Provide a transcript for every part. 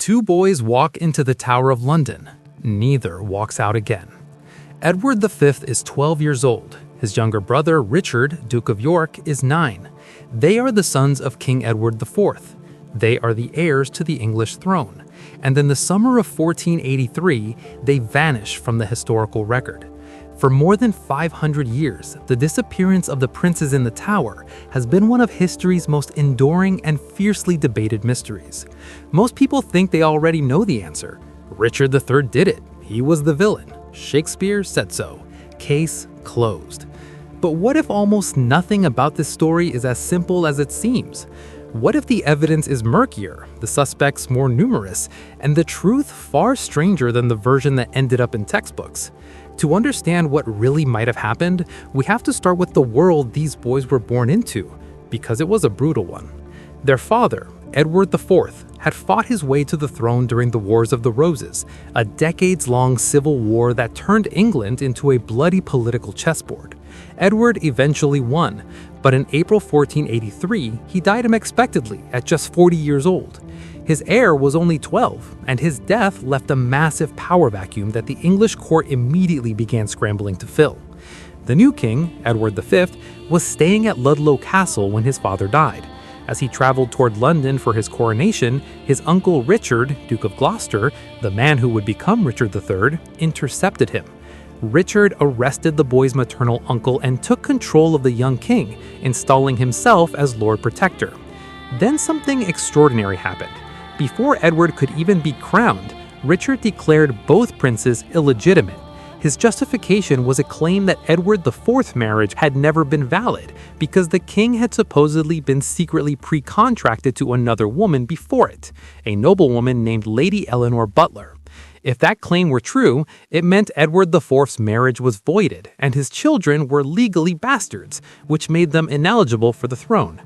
Two boys walk into the Tower of London. Neither walks out again. Edward V is 12 years old. His younger brother, Richard, Duke of York, is 9. They are the sons of King Edward IV. They are the heirs to the English throne. And in the summer of 1483, they vanish from the historical record. For more than 500 years, the disappearance of the princes in the tower has been one of history's most enduring and fiercely debated mysteries. Most people think they already know the answer. Richard III did it. He was the villain. Shakespeare said so. Case closed. But what if almost nothing about this story is as simple as it seems? What if the evidence is murkier, the suspects more numerous, and the truth far stranger than the version that ended up in textbooks? To understand what really might have happened, we have to start with the world these boys were born into, because it was a brutal one. Their father, Edward IV, had fought his way to the throne during the Wars of the Roses, a decades-long civil war that turned England into a bloody political chessboard. Edward eventually won, but in April 1483, he died unexpectedly at just 40 years old. His heir was only 12, and his death left a massive power vacuum that the English court immediately began scrambling to fill. The new king, Edward V, was staying at Ludlow Castle when his father died. As he traveled toward London for his coronation, his uncle Richard, Duke of Gloucester, the man who would become Richard III, intercepted him. Richard arrested the boy's maternal uncle and took control of the young king, installing himself as Lord Protector. Then something extraordinary happened. Before Edward could even be crowned, Richard declared both princes illegitimate. His justification was a claim that Edward IV's marriage had never been valid because the king had supposedly been secretly pre-contracted to another woman before it, a noblewoman named Lady Eleanor Butler. If that claim were true, it meant Edward IV's marriage was voided and his children were legally bastards, which made them ineligible for the throne.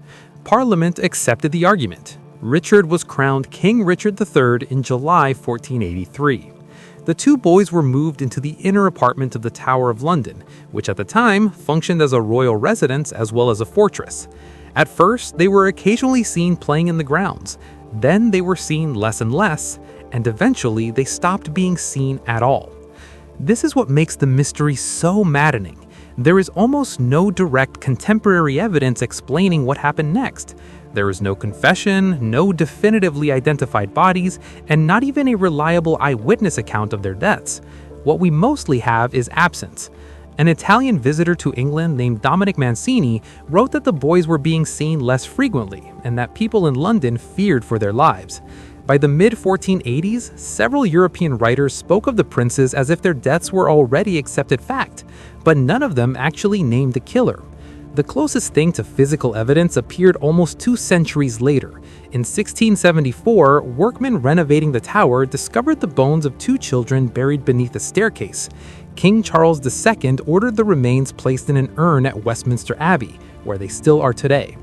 Parliament accepted the argument. Richard was crowned King Richard III in July 1483. The two boys were moved into the inner apartment of the Tower of London, which at the time functioned as a royal residence as well as a fortress. At first, they were occasionally seen playing in the grounds. Then they were seen less and less, and eventually they stopped being seen at all. This is what makes the mystery so maddening. There is almost no direct contemporary evidence explaining what happened next. There is no confession, no definitively identified bodies, and not even a reliable eyewitness account of their deaths. What we mostly have is absence. An Italian visitor to England named Dominic Mancini wrote that the boys were being seen less frequently and that people in London feared for their lives. By the mid-1480s, several European writers spoke of the princes as if their deaths were already accepted fact, but none of them actually named the killer. The closest thing to physical evidence appeared almost 2 centuries later. In 1674, workmen renovating the tower discovered the bones of 2 children buried beneath a staircase. King Charles II ordered the remains placed in an urn at Westminster Abbey, where they still are today.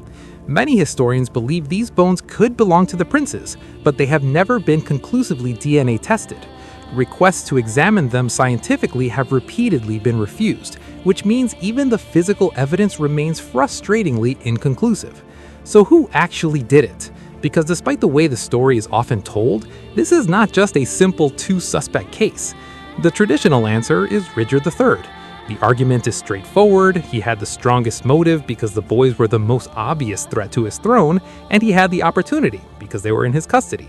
Many historians believe these bones could belong to the princes, but they have never been conclusively DNA tested. Requests to examine them scientifically have repeatedly been refused, which means even the physical evidence remains frustratingly inconclusive. So who actually did it? Because despite the way the story is often told, this is not just a simple 2-suspect case. The traditional answer is Richard III. The argument is straightforward. He had the strongest motive because the boys were the most obvious threat to his throne, and he had the opportunity because they were in his custody.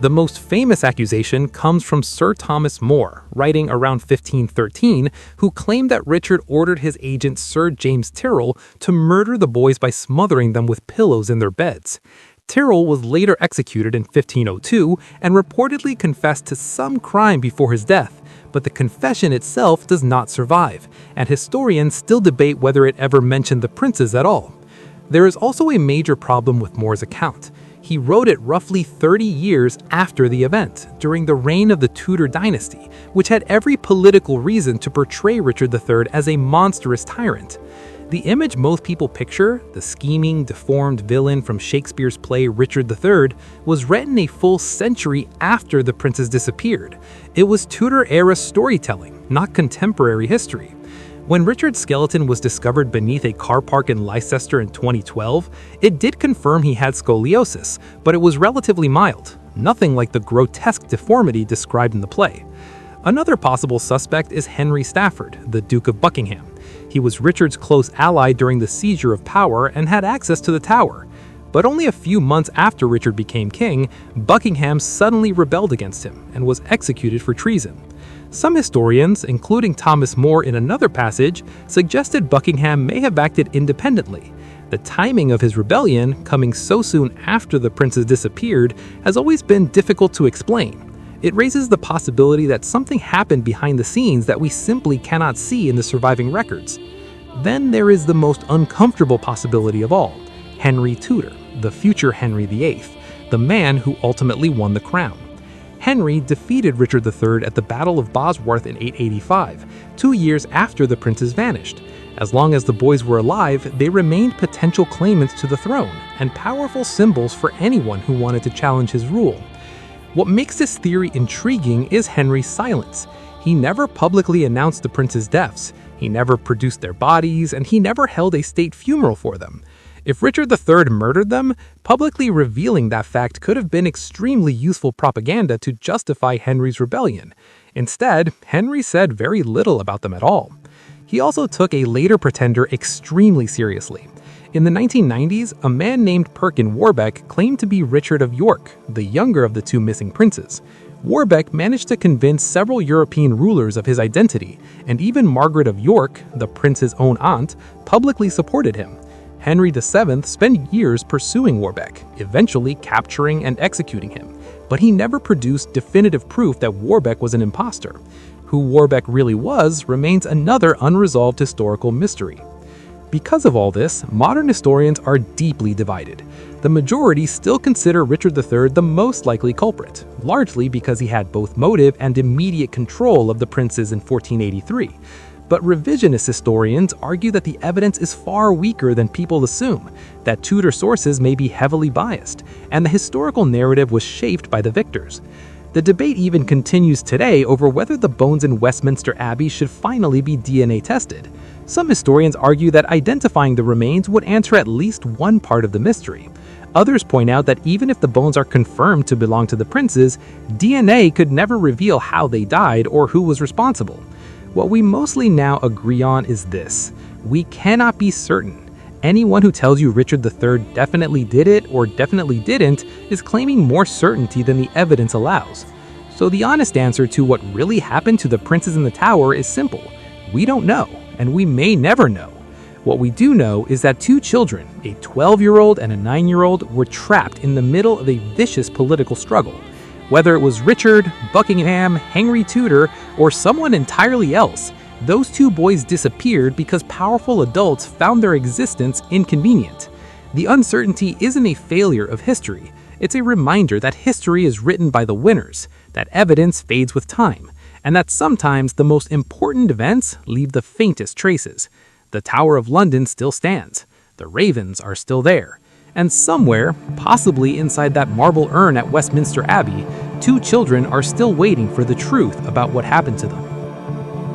The most famous accusation comes from Sir Thomas More, writing around 1513, who claimed that Richard ordered his agent Sir James Tyrrell to murder the boys by smothering them with pillows in their beds. Tyrrell was later executed in 1502 and reportedly confessed to some crime before his death, but the confession itself does not survive, and historians still debate whether it ever mentioned the princes at all. There is also a major problem with More's account. He wrote it roughly 30 years after the event, during the reign of the Tudor dynasty, which had every political reason to portray Richard III as a monstrous tyrant. The image most people picture, the scheming, deformed villain from Shakespeare's play Richard III, was written a full century after the princes disappeared. It was Tudor-era storytelling, not contemporary history. When Richard's skeleton was discovered beneath a car park in Leicester in 2012, it did confirm he had scoliosis, but it was relatively mild. nothing like the grotesque deformity described in the play. Another possible suspect is Henry Stafford, the Duke of Buckingham. He was Richard's close ally during the seizure of power and had access to the Tower. But only a few months after Richard became king, Buckingham suddenly rebelled against him and was executed for treason. Some historians, including Thomas More in another passage, suggested Buckingham may have acted independently. The timing of his rebellion, coming so soon after the princes disappeared, has always been difficult to explain. It raises the possibility that something happened behind the scenes that we simply cannot see in the surviving records. Then there is the most uncomfortable possibility of all, Henry Tudor, the future Henry VIII, the man who ultimately won the crown. Henry defeated Richard III at the Battle of Bosworth in 885, 2 years after the princes vanished. As long as the boys were alive, they remained potential claimants to the throne and powerful symbols for anyone who wanted to challenge his rule. What makes this theory intriguing is Henry's silence. He never publicly announced the princes' deaths, he never produced their bodies, and he never held a state funeral for them. If Richard III murdered them, publicly revealing that fact could have been extremely useful propaganda to justify Henry's rebellion. Instead, Henry said very little about them at all. He also took a later pretender extremely seriously. In the 1990s, a man named Perkin Warbeck claimed to be Richard of York, the younger of the two missing princes. Warbeck managed to convince several European rulers of his identity, and even Margaret of York, the prince's own aunt, publicly supported him. Henry VII spent years pursuing Warbeck, eventually capturing and executing him, but he never produced definitive proof that Warbeck was an imposter. Who Warbeck really was remains another unresolved historical mystery. Because of all this, modern historians are deeply divided. The majority still consider Richard III the most likely culprit, largely because he had both motive and immediate control of the princes in 1483. But revisionist historians argue that the evidence is far weaker than people assume, that Tudor sources may be heavily biased, and the historical narrative was shaped by the victors. The debate even continues today over whether the bones in Westminster Abbey should finally be DNA tested. Some historians argue that identifying the remains would answer at least one part of the mystery. Others point out that even if the bones are confirmed to belong to the princes, DNA could never reveal how they died or who was responsible. What we mostly now agree on is this: we cannot be certain. Anyone who tells you Richard III definitely did it or definitely didn't is claiming more certainty than the evidence allows. So the honest answer to what really happened to the princes in the Tower is simple. We don't know, and we may never know. What we do know is that two children, a 12-year-old and a 9-year-old, were trapped in the middle of a vicious political struggle. Whether it was Richard, Buckingham, Henry Tudor, or someone entirely else, those two boys disappeared because powerful adults found their existence inconvenient. The uncertainty isn't a failure of history. It's a reminder that history is written by the winners, that evidence fades with time, and that sometimes the most important events leave the faintest traces. The Tower of London still stands. The ravens are still there. And somewhere, possibly inside that marble urn at Westminster Abbey, two children are still waiting for the truth about what happened to them.